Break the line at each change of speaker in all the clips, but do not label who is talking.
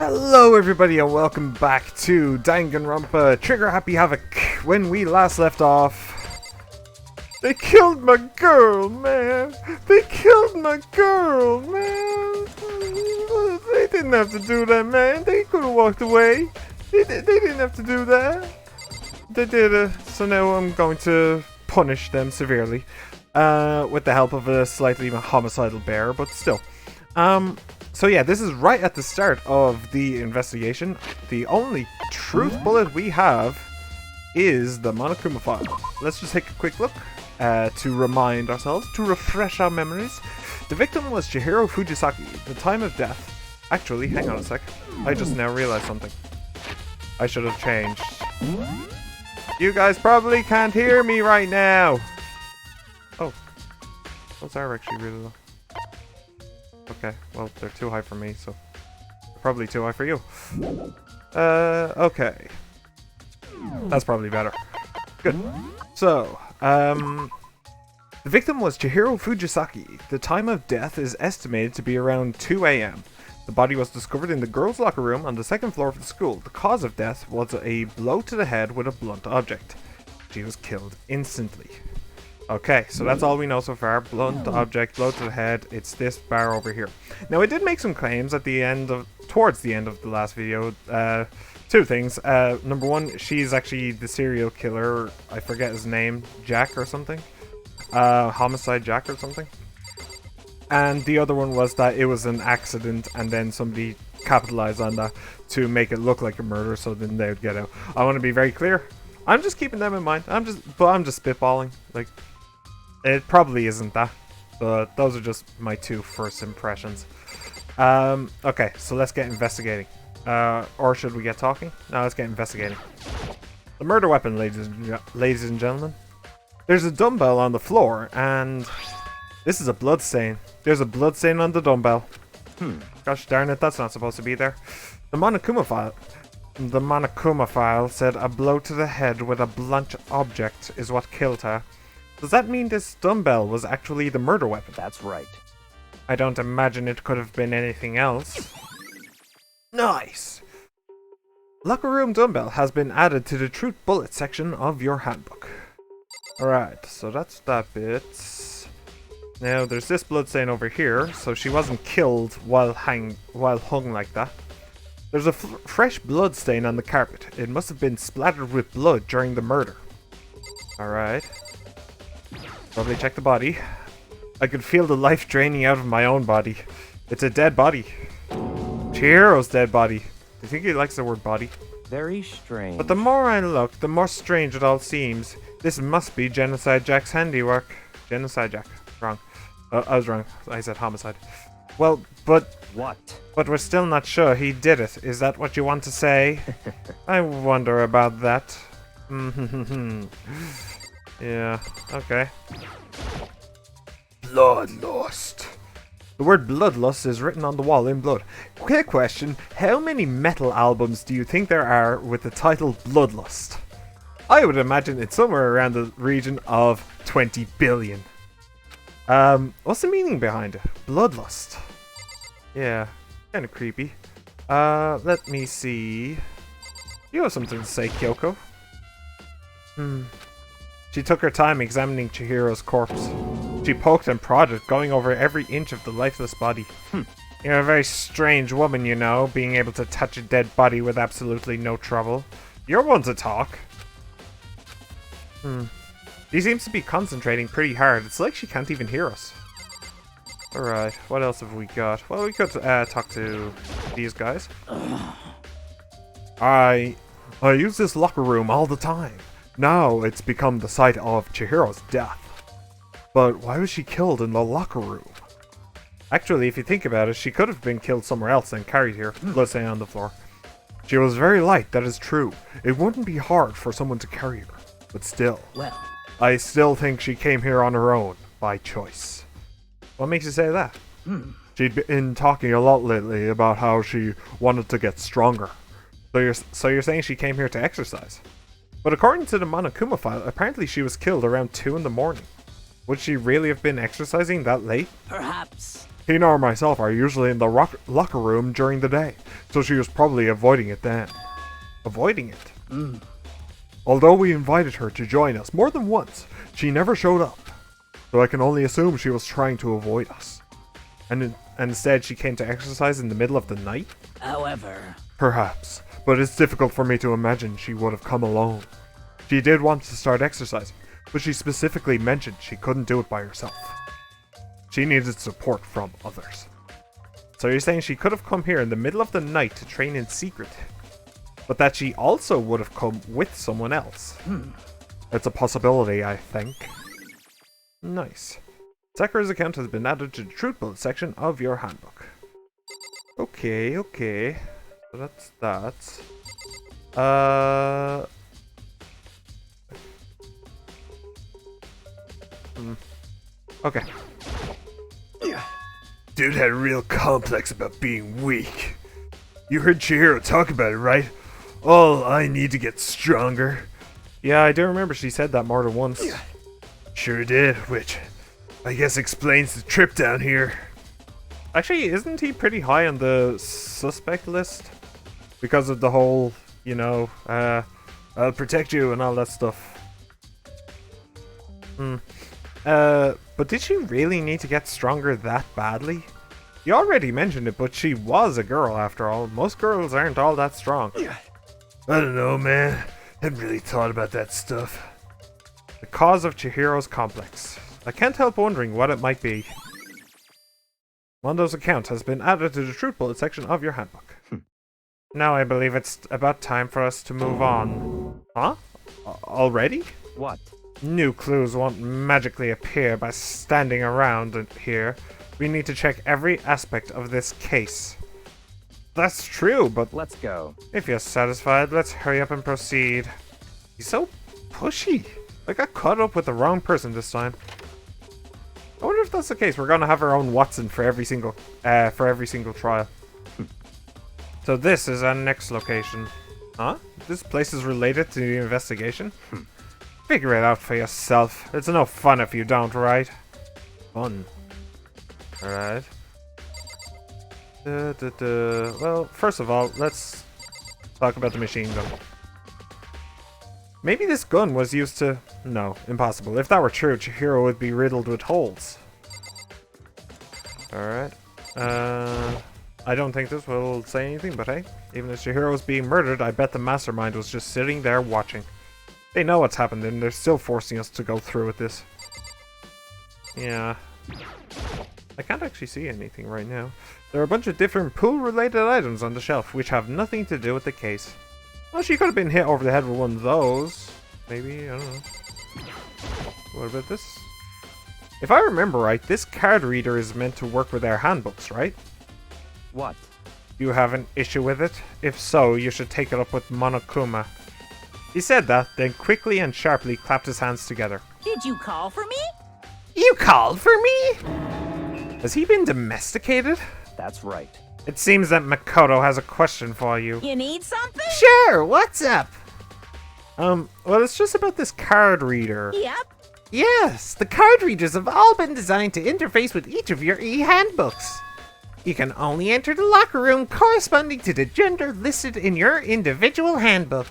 Hello everybody and welcome back to Danganronpa Trigger Happy Havoc. When we last left off, they killed my girl, man. They killed my girl, man. They didn't have to do that, man. They could have walked away. They didn't have to do that. They did, so now I'm going to punish them severely with the help of a slightly homicidal bear, but still. So yeah, this is right at the start of the investigation. The only truth bullet we have is the Monokuma file. Let's just take a quick look to remind ourselves, to refresh our memories. The victim was Chihiro Fujisaki. The time of death... Actually, hang on a sec. I just now realized something. I should have changed. You guys probably can't hear me right now. Oh. Those are actually really low. Okay, well, they're too high for me, so they're probably too high for you. Okay. That's probably better. Good. So, the victim was Chihiro Fujisaki. The time of death is estimated to be around 2 a.m. The body was discovered in the girls' locker room on the second floor of the school. The cause of death was a blow to the head with a blunt object. She was killed instantly. Okay, so that's all we know so far. Blunt object, blow to the head. It's this bar over here. Now, I did make some claims at the end of, towards the end of the last video. Two things. Number one, she's actually the serial killer. I forget his name, Jack or something. Homicide Jack or something. And the other one was that it was an accident, and then somebody capitalized on that to make it look like a murder, so then they would get out. I want to be very clear. I'm just keeping them in mind. I'm just spitballing. Like. It probably isn't that, but those are just my two first impressions. Okay, so let's get investigating. Or should we get talking? No, let's get investigating. The murder weapon, ladies and gentlemen. There's a dumbbell on the floor, and this is a blood stain. There's a blood stain on the dumbbell. Gosh darn it, that's not supposed to be there. The Monokuma file said a blow to the head with a blunt object is what killed her. Does that mean this dumbbell was actually the murder weapon?
That's right.
I don't imagine it could have been anything else. Nice! Locker room dumbbell has been added to the truth bullet section of your handbook. Alright, so that's that bit. Now there's this bloodstain over here, so she wasn't killed while hung like that. There's a fresh blood stain on the carpet. It must have been splattered with blood during the murder. Alright. Probably check the body. I could feel the life draining out of my own body. It's a dead body. Chihiro's dead body. Do you think he likes the word body?
Very strange.
But the more I look, the more strange it all seems. This must be Genocide Jack's handiwork. Genocide Jack. Wrong. I was wrong. I said homicide. Well, but...
What?
But we're still not sure he did it. Is that what you want to say? I wonder about that. Yeah, okay. Bloodlust. The word bloodlust is written on the wall in blood. Quick question, how many metal albums do you think there are with the title Bloodlust? I would imagine it's somewhere around the region of 20 billion. What's the meaning behind it? Bloodlust. Yeah, kind of creepy. Let me see. You have something to say, Kyoko? She took her time examining Chihiro's corpse. She poked and prodded, going over every inch of the lifeless body. You're a very strange woman, you know, being able to touch a dead body with absolutely no trouble. You're one to talk. She seems to be concentrating pretty hard. It's like she can't even hear us. Alright, what else have we got? Well, we could talk to these guys. I use this locker room all the time. Now it's become the site of Chihiro's death. But why was she killed in the locker room? Actually, if you think about it, she could have been killed somewhere else and carried here, let's say on the floor. She was very light, that is true. It wouldn't be hard for someone to carry her. But still,
Well,
I still think she came here on her own, by choice. What makes you say that? She'd been talking a lot lately about how she wanted to get stronger. So you're saying she came here to exercise? But according to the Monokuma file, apparently she was killed around 2 in the morning. Would she really have been exercising that late?
perhaps.
Hina or myself are usually in the locker room during the day, so she was probably avoiding it then. Avoiding it? Although we invited her to join us more than once, she never showed up. So I can only assume she was trying to avoid us. And instead she came to exercise in the middle of the night?
However...
Perhaps, but it's difficult for me to imagine she would have come alone. She did want to start exercising, but she specifically mentioned she couldn't do it by herself. She needed support from others. So you're saying she could have come here in the middle of the night to train in secret, but that she also would have come with someone else? It's a possibility, I think. Nice. Sakura's account has been added to the Truth Bullet section of your handbook. Okay, okay. So that's that. Okay. Dude had a real complex about being weak. You heard Chihiro talk about it, right? Oh, I need to get stronger. Yeah, I do remember she said that more than once. Sure did, which I guess explains the trip down here. Actually, isn't he pretty high on the suspect list? Because of the whole, you know, I'll protect you and all that stuff. But did she really need to get stronger that badly? You already mentioned it, but she was a girl after all. Most girls aren't all that strong. I don't know, man. Hadn't really thought about that stuff. The cause of Chihiro's complex. I can't help wondering what it might be. Mondo's account has been added to the Truth Bullet section of your handbook. Now I believe it's about time for us to move on. Huh? Already?
What?
New clues won't magically appear by standing around here. We need to check every aspect of this case. That's true, but
let's go.
If you're satisfied, let's hurry up and proceed. He's so pushy. I got caught up with the wrong person this time. I wonder if that's the case. We're gonna have our own Watson for every single trial. So this is our next location. Huh? This place is related to the investigation? Figure it out for yourself. It's no fun if you don't, right? Fun. Alright. Well, first of all, let's talk about the machine gun. Maybe this gun was used to... No, impossible. If that were true, Chihiro would be riddled with holes. Alright. I don't think this will say anything, but hey, even as Chihiro was being murdered, I bet the mastermind was just sitting there watching. They know what's happened and they're still forcing us to go through with this. Yeah. I can't actually see anything right now. There are a bunch of different pool-related items on the shelf, which have nothing to do with the case. Well, she could have been hit over the head with one of those. Maybe, I don't know. What about this? If I remember right, this card reader is meant to work with our handbooks, right?
What?
Do you have an issue with it? If so, you should take it up with Monokuma. He said that, then quickly and sharply clapped his hands together.
Did you call for me?
You called for me? Has he been domesticated?
That's right.
It seems that Makoto has a question for you.
You need something?
Sure, what's up? Well, it's just about this card reader.
Yep.
Yes, the card readers have all been designed to interface with each of your e-handbooks. You can only enter the locker room corresponding to the gender listed in your individual handbook.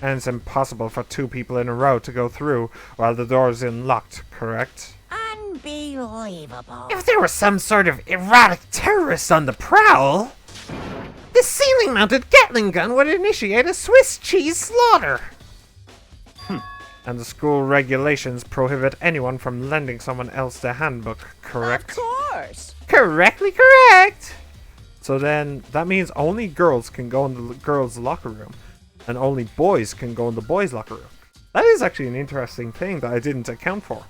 And it's impossible for two people in a row to go through while the door is unlocked, correct?
Unbelievable.
If there was some sort of erotic terrorist on the prowl, this ceiling-mounted Gatling gun would initiate a Swiss cheese slaughter. And the school regulations prohibit anyone from lending someone else the handbook, correct?
Of course.
Correctly correct! So then, that means only girls can go in the girls' locker room, and only boys can go in the boys' locker room. That is actually an interesting thing that I didn't account for.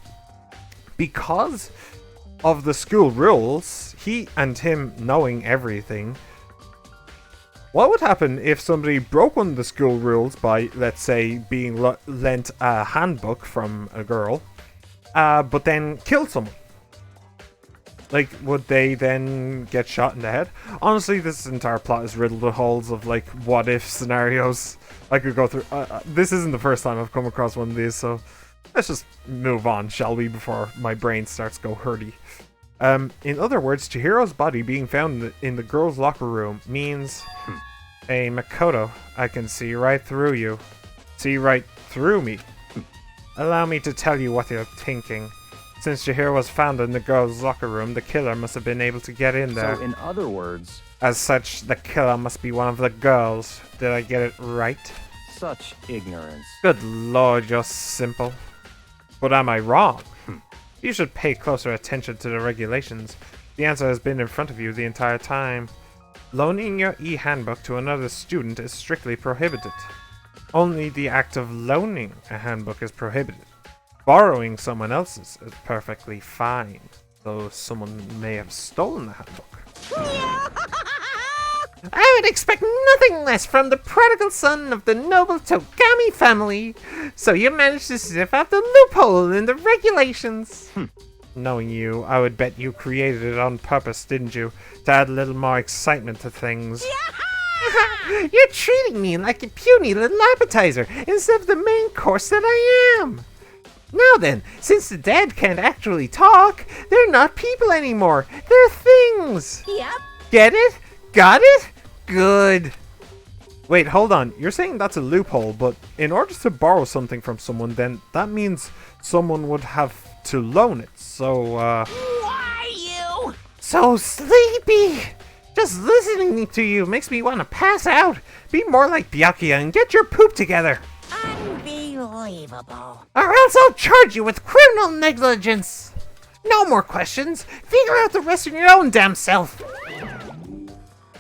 Because of the school rules, he and him knowing everything, what would happen if somebody broke one of the school rules by, let's say, being lent a handbook from a girl, but then killed someone? Like, would they then get shot in the head? Honestly, this entire plot is riddled with holes of, like, what-if scenarios I could go through. This isn't the first time I've come across one of these, so let's just move on, shall we, before my brain starts go hurdy. In other words, Chihiro's body being found in the girls' locker room means... Hey, Makoto, I can see right through you. See right through me. Allow me to tell you what you're thinking. Since Chihiro was found in the girls' locker room, the killer must have been able to get in there.
So, in other words...
As such, the killer must be one of the girls. Did I get it right?
Such ignorance.
Good lord, you're simple. But am I wrong? You should pay closer attention to the regulations. The answer has been in front of you the entire time. Loaning your e-handbook to another student is strictly prohibited. Only the act of loaning a handbook is prohibited. Borrowing someone else's is perfectly fine, though someone may have stolen the handbook. I would expect nothing less from the prodigal son of the noble Togami family. So you managed to sniff out the loophole in the regulations. Knowing you, I would bet you created it on purpose, didn't you? To add a little more excitement to things. You're treating me like a puny little appetizer instead of the main course that I am. Now then, since the dead can't actually talk, they're not people anymore. They're things.
Yep.
Get it? Got it? Good. Wait, hold on. You're saying that's a loophole, but in order to borrow something from someone, then that means someone would have to loan it. So,
Why you?
So sleepy! Just listening to you makes me want to pass out. Be more like Byakuya and get your poop together.
Unbelievable.
Or else I'll charge you with criminal negligence. No more questions. Figure out the rest of your own damn self.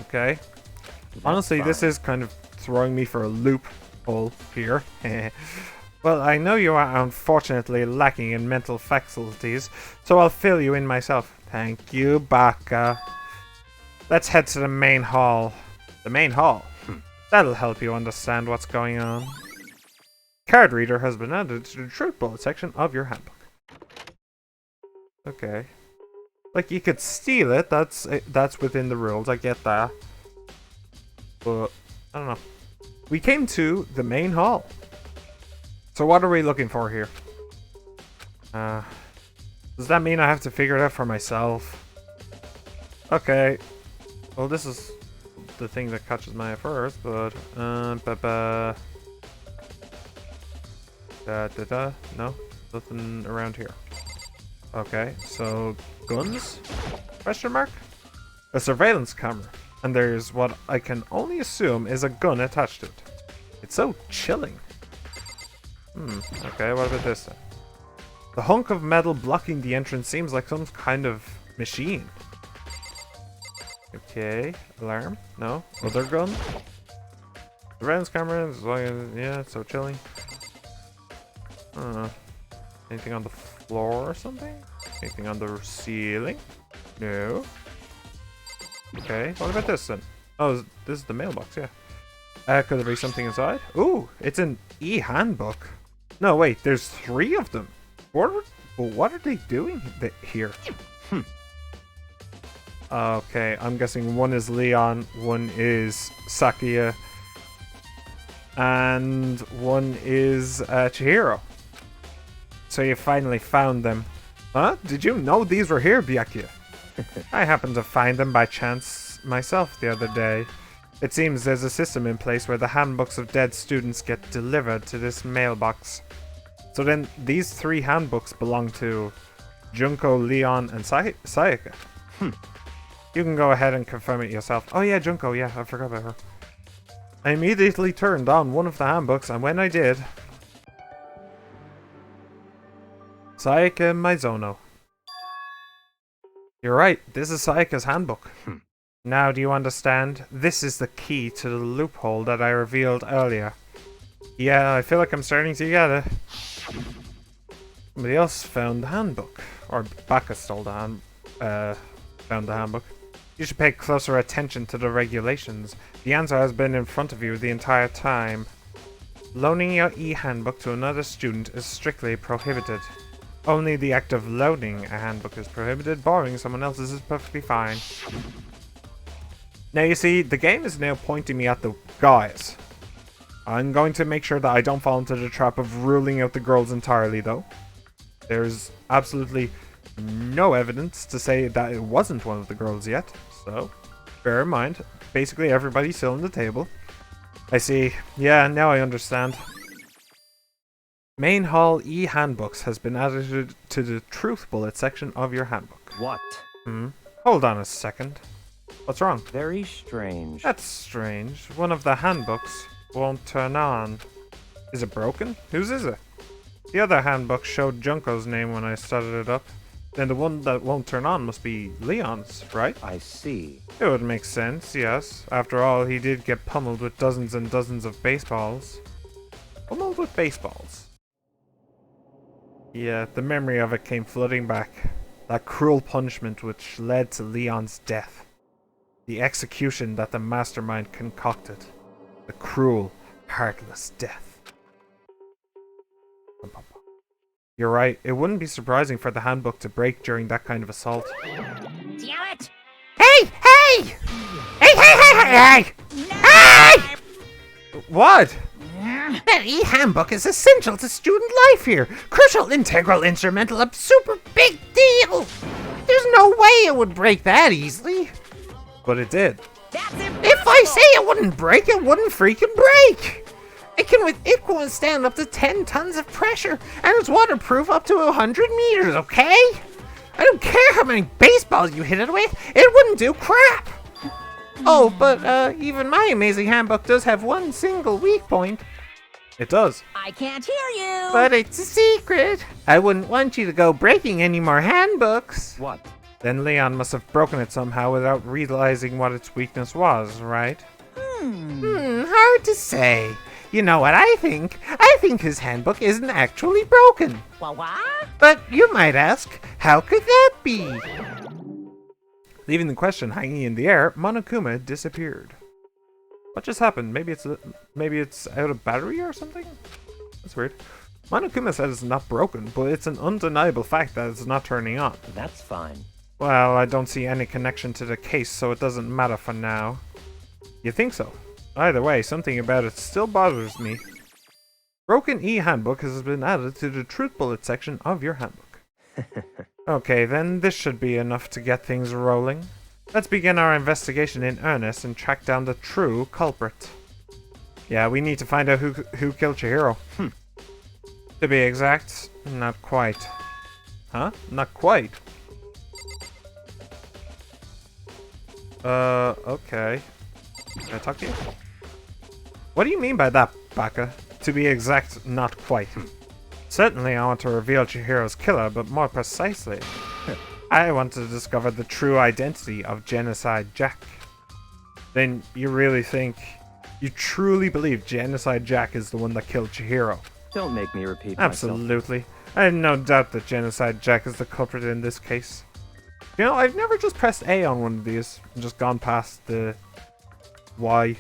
Okay. Honestly, this is kind of throwing me for a loophole here. Well, I know you are unfortunately lacking in mental faculties, so I'll fill you in myself. Thank you, Baka. Let's head to the main hall. The main hall? That'll help you understand what's going on. Card reader has been added to the truth bullet section of your handbook. Okay. Like, you could steal it, that's within the rules, I get that. But, I don't know. We came to the main hall. So what are we looking for here? Does that mean I have to figure it out for myself? Okay. Well, this is the thing that catches my eye first, but... No? Nothing around here. Okay, so... Guns? Question mark? A surveillance camera. And there's what I can only assume is a gun attached to it. It's so chilling. Okay, what about this then? The hunk of metal blocking the entrance seems like some kind of machine. Okay, alarm? No? Other gun? Surveillance camera, yeah, it's so chilling. Anything on the floor or something? Anything on the ceiling? No. Okay, what about this then? Oh, this is the mailbox, yeah. Could there be something inside? Ooh, it's an e-handbook. No, wait, there's 3 of them. What are they doing here? Okay, I'm guessing one is Leon, one is Sakia, and one is Chihiro. So you finally found them. Huh? Did you know these were here, Byakuya? I happened to find them by chance myself the other day. It seems there's a system in place where the handbooks of dead students get delivered to this mailbox. So then these 3 handbooks belong to Junko, Leon, and Sayaka. You can go ahead and confirm it yourself. Oh yeah, Junko, yeah, I forgot about her. I immediately turned on one of the handbooks, and when I did... Sayaka Mizono. You're right, this is Sayaka's handbook. Now do you understand? This is the key to the loophole that I revealed earlier. Yeah, I feel like I'm starting to get it. Somebody else found the handbook. Or Baka stole the found the handbook. You should pay closer attention to the regulations. The answer has been in front of you the entire time. Loaning your e-handbook to another student is strictly prohibited. Only the act of loaning a handbook is prohibited. Borrowing someone else's is perfectly fine. Now you see, the game is now pointing me at the guys. I'm going to make sure that I don't fall into the trap of ruling out the girls entirely, though. There's absolutely no evidence to say that it wasn't one of the girls yet, so bear in mind, basically everybody's still on the table. I see. Yeah, now I understand. Main Hall e-handbooks has been added to the truth bullet section of your handbook.
What?
Hold on a second. What's wrong?
Very strange.
That's strange. One of the handbooks won't turn on. Is it broken? Whose is it? The other handbook showed Junko's name when I started it up. Then the one that won't turn on must be Leon's, right?
I see.
It would make sense, yes. After all, he did get pummeled with dozens and dozens of baseballs. Pummeled with baseballs. Yeah, the memory of it came flooding back. That cruel punishment which led to Leon's death. The execution that the mastermind concocted. The cruel, heartless death. You're right, it wouldn't be surprising for the handbook to break during that kind of assault.
Damn it!
Hey! Hey! Hey! Hey! Hey! Hey! Hey!
What?
That e-handbook is essential to student life here. Crucial, integral, instrumental, a super big deal. There's no way it would break that easily.
But it did.
That's impossible!
If I say it wouldn't break, it wouldn't freaking break. It can withstand up to 10 tons of pressure, and it's waterproof up to 100 meters, okay? I don't care how many baseballs you hit it with, it wouldn't do crap. Oh, but even my amazing handbook does have one single weak point.
It does.
I can't hear you!
But it's a secret. I wouldn't want you to go breaking any more handbooks.
What?
Then Leon must have broken it somehow without realizing what its weakness was, right?
Hard to say. You know what I think? I think his handbook isn't actually broken.
What?
But you might ask, how could that be?
Leaving the question hanging in the air, Monokuma disappeared. What just happened? Maybe it's out of battery or something? That's weird. Monokuma said it's not broken, but it's an undeniable fact that it's not turning on.
That's fine.
Well, I don't see any connection to the case, so it doesn't matter for now. You think so? Either way, something about it still bothers me. Broken e-handbook has been added to the truth bullet section of your handbook. Okay, then this should be enough to get things rolling. Let's begin our investigation in earnest and track down the true culprit. Yeah, we need to find out who killed Chihiro. To be exact, not quite. Huh? Not quite? Okay. Can I talk to you? What do you mean by that, Baka? To be exact, not quite. Certainly I want to reveal Chihiro's killer, but more precisely, I want to discover the true identity of Genocide Jack. Then you really think, you truly believe Genocide Jack is the one that killed Chihiro?
Don't make me repeat myself.
Absolutely. I have no doubt that Genocide Jack is the culprit in this case. You know, I've never just pressed A on one of these and just gone past the Y.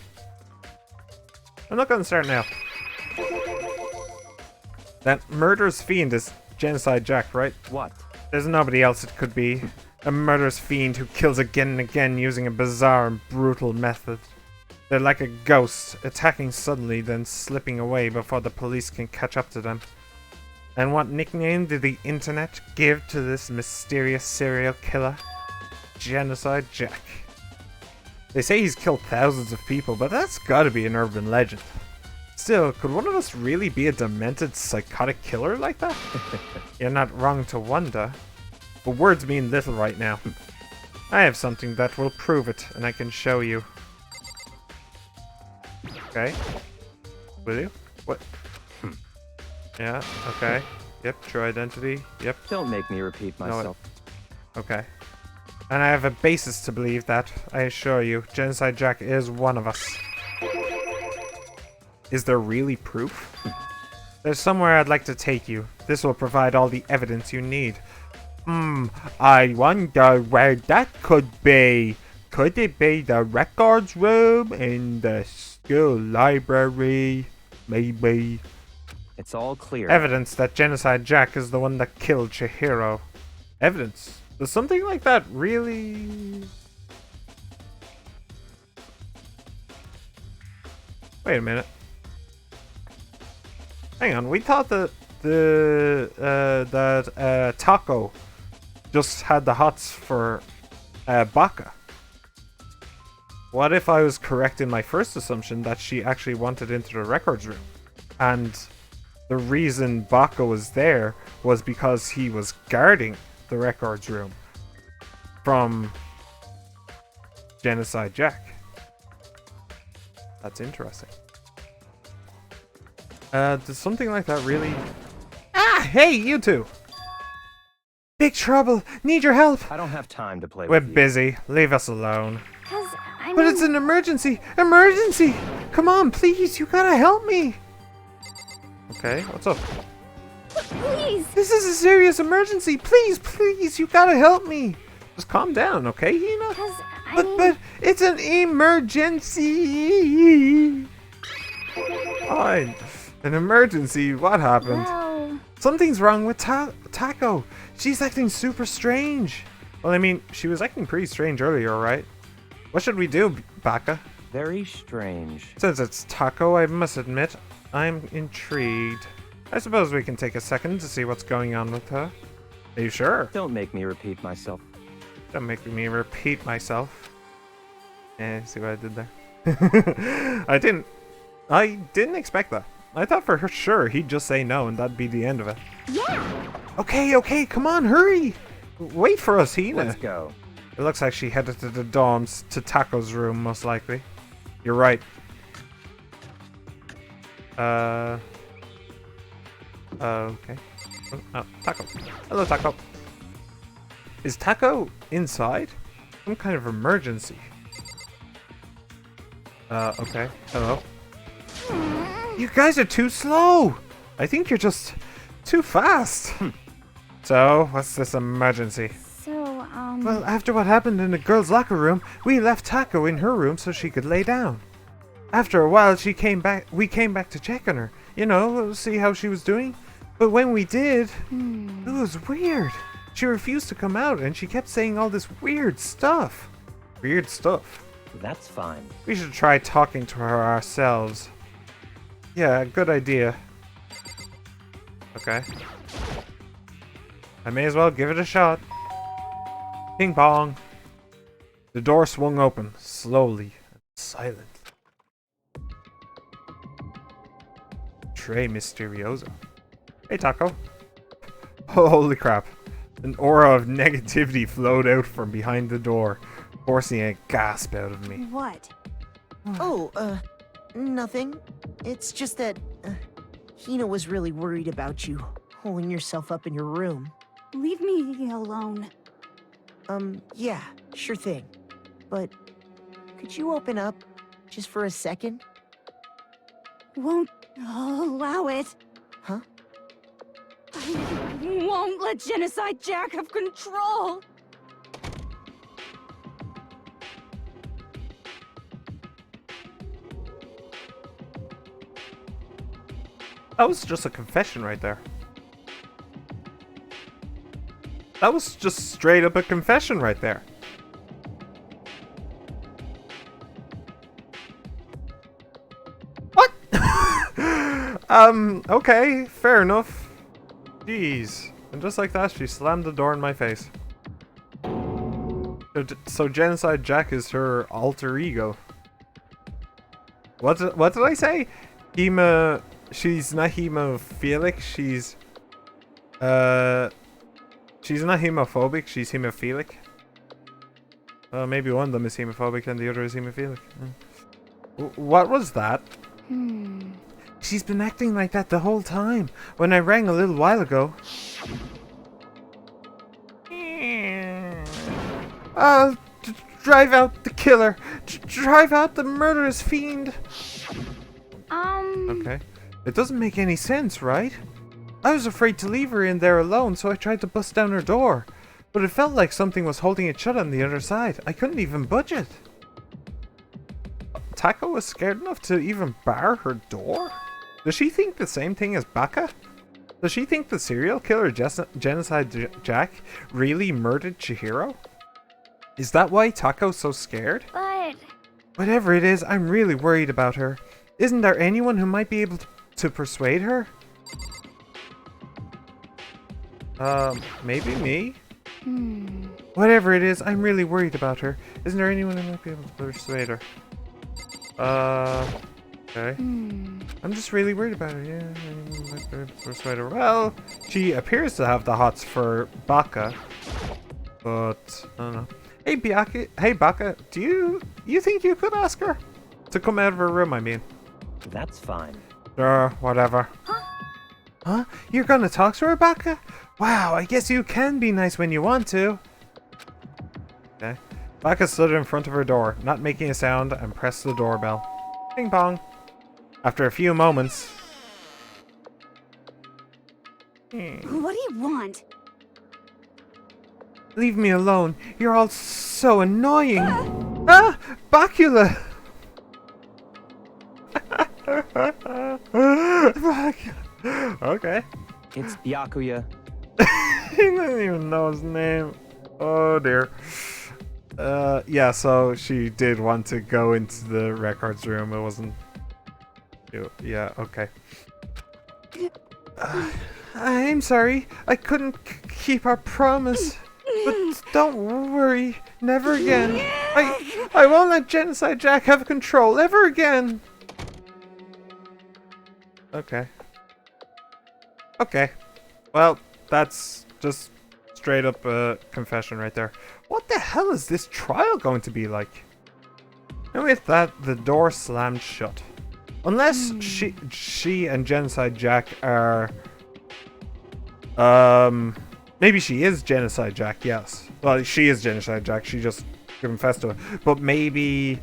I'm not going to start now. That murderous fiend is Genocide Jack, right?
What?
There's nobody else it could be. A murderous fiend who kills again and again using a bizarre and brutal method. They're like a ghost, attacking suddenly then slipping away before the police can catch up to them. And what nickname did the internet give to this mysterious serial killer? Genocide Jack. They say he's killed thousands of people, but that's gotta be an urban legend. Still, could one of us really be a demented, psychotic killer like that? You're not wrong to wonder. But words mean little right now. I have something that will prove it, and I can show you. Okay. Will you? What? Yeah, okay. Yep, true identity. Yep.
Don't make me repeat myself.
Okay. And I have a basis to believe that, I assure you. Genocide Jack is one of us. Is there really proof? There's somewhere I'd like to take you. This will provide all the evidence you need. I wonder where that could be. Could it be the records room in the school library? Maybe.
It's all clear.
Evidence that Genocide Jack is the one that killed Chihiro. Evidence? Does something like that really... Wait a minute. Hang on, we thought that Taco just had the hots for Baka. What if I was correct in my first assumption that she actually wanted into the records room? And the reason Baka was there was because he was guarding the records room from Genocide Jack. That's interesting. Does something like that really... Ah, hey, you two! Big trouble! Need your help!
I don't have time to play
We're
with you.
busy. Leave us alone.
I
But it's an emergency! Emergency! Come on, please, you gotta help me! Okay, what's up?
Please.
This is a serious emergency! Please, please, you gotta help me! Just calm down, okay, Hina? But it's an emergency! Fine. An emergency? What happened?
Well,
Something's wrong with Taco. She's acting super strange. Well, I mean, she was acting pretty strange earlier, right? What should we do, Baka?
Very strange.
Since it's Taco, I must admit, I'm intrigued. I suppose we can take a second to see what's going on with her. Are you sure?
Don't make me repeat myself.
Don't make me repeat myself. See what I did there? I didn't expect that. I thought for sure he'd just say no and that'd be the end of it.
yeah.
Okay, come on, hurry! Wait for us, Hina.
Let's go.
It looks like she headed to the dorms, to Taco's room, most likely. You're right. Okay. Oh, Taco. Hello, Taco. Is Taco inside? Some kind of emergency. Okay. Hello. You guys are too slow! I think you're just too fast. So, what's this emergency?
So,
Well, after what happened in the girls' locker room, we left Taco in her room so she could lay down. After a while, we came back to check on her. You know, see how she was doing. But when we did, it was weird. She refused to come out and she kept saying all this weird stuff. Weird stuff.
That's fine.
We should try talking to her ourselves. Yeah, good idea. Okay. I may as well give it a shot. Ping pong. The door swung open, slowly and silently. Trey Mysterioso. Hey, Taco. Holy crap. An aura of negativity flowed out from behind the door, forcing a gasp out of me.
what?
Oh, nothing. It's just that Hina was really worried about you, holding yourself up in your room.
Leave me alone.
Yeah, sure thing. But could you open up just for a second?
Won't allow it.
Huh?
I won't let Genocide Jack have control.
That was just a confession right there. That was just straight up a confession right there. What? Okay, fair enough. Jeez. And just like that, she slammed the door in my face. So Genocide Jack is her alter ego. What did I say? She's not hemophilic, she's not hemophobic, she's hemophilic. Maybe one of them is hemophobic and the other is hemophilic. What was that? She's been acting like that the whole time. When I rang a little while ago. Drive out the killer. Drive out the murderous fiend. Okay. It doesn't make any sense, right? I was afraid to leave her in there alone, so I tried to bust down her door. But it felt like something was holding it shut on the other side. I couldn't even budge it. Taco was scared enough to even bar her door? Does she think the same thing as Baka? Does she think the serial killer Genocide Jack really murdered Chihiro? Is that why Taco's so scared?
But
Whatever it is, I'm really worried about her. Isn't there anyone who might be able to persuade her? Maybe me? Whatever it is, I'm really worried about her. Isn't there anyone who might be able to persuade her? Okay. I'm just really worried about her. Yeah, anyone might be able to persuade her. Well, she appears to have the hots for Baka, but I don't know. Hey, Baka, do you think you could ask her to come out of her room? I mean.
That's fine.
Sure, whatever. Huh? You're gonna talk to her, Baka? Wow, I guess you can be nice when you want to. Okay. Baka stood in front of her door, not making a sound, and pressed the doorbell. Ping pong. After a few moments...
What do you want?
Leave me alone. You're all so annoying. Ah! Bakula! Okay.
It's Byakuya.
He didn't even know his name. Oh dear. Yeah, so she did want to go into the records room. It wasn't... Yeah, okay. I'm sorry. I couldn't keep our promise. But don't worry. Never again. I won't let Genocide Jack have control ever again. Okay. Okay. Well, that's just straight up confession right there. What the hell is this trial going to be like? And with that, the door slammed shut. Unless she and Genocide Jack are... Maybe she is Genocide Jack, yes. Well, she is Genocide Jack, she just confessed to it. But maybe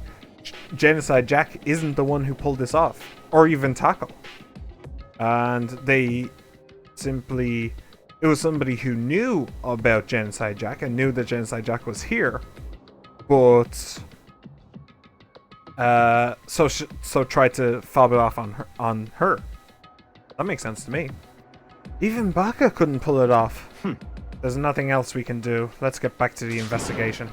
Genocide Jack isn't the one who pulled this off. Or even Taco. And they simply... It was somebody who knew about Genocide Jack and knew that Genocide Jack was here. But... So tried to fob it off on her. That makes sense to me. Even Baka couldn't pull it off. There's nothing else we can do. Let's get back to the investigation.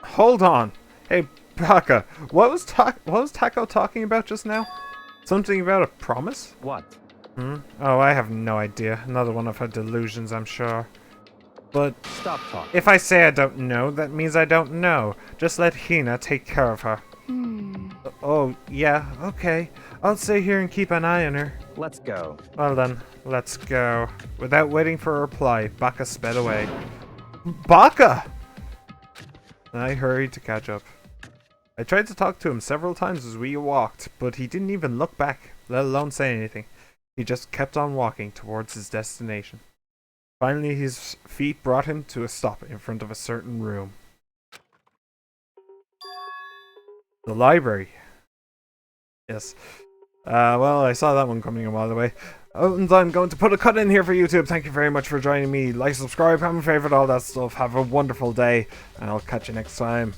Hold on. Hey, Baka, what was Taco talking about just now? Something about a promise?
What?
Oh, I have no idea. Another one of her delusions, I'm sure. But
Stop talking.
if I say I don't know, that means I don't know. Just let Hina take care of her. Oh, yeah, okay. I'll stay here and keep an eye on her.
Let's go.
Well then, let's go. Without waiting for a reply, Baka sped away. Baka! I hurried to catch up. I tried to talk to him several times as we walked, but he didn't even look back, let alone say anything. He just kept on walking towards his destination. Finally, his feet brought him to a stop in front of a certain room. The library. Yes. Well, I saw that one coming a while away. And I'm going to put a cut in here for YouTube. Thank you very much for joining me. Like, subscribe, comment, favorite, all that stuff. Have a wonderful day, and I'll catch you next time.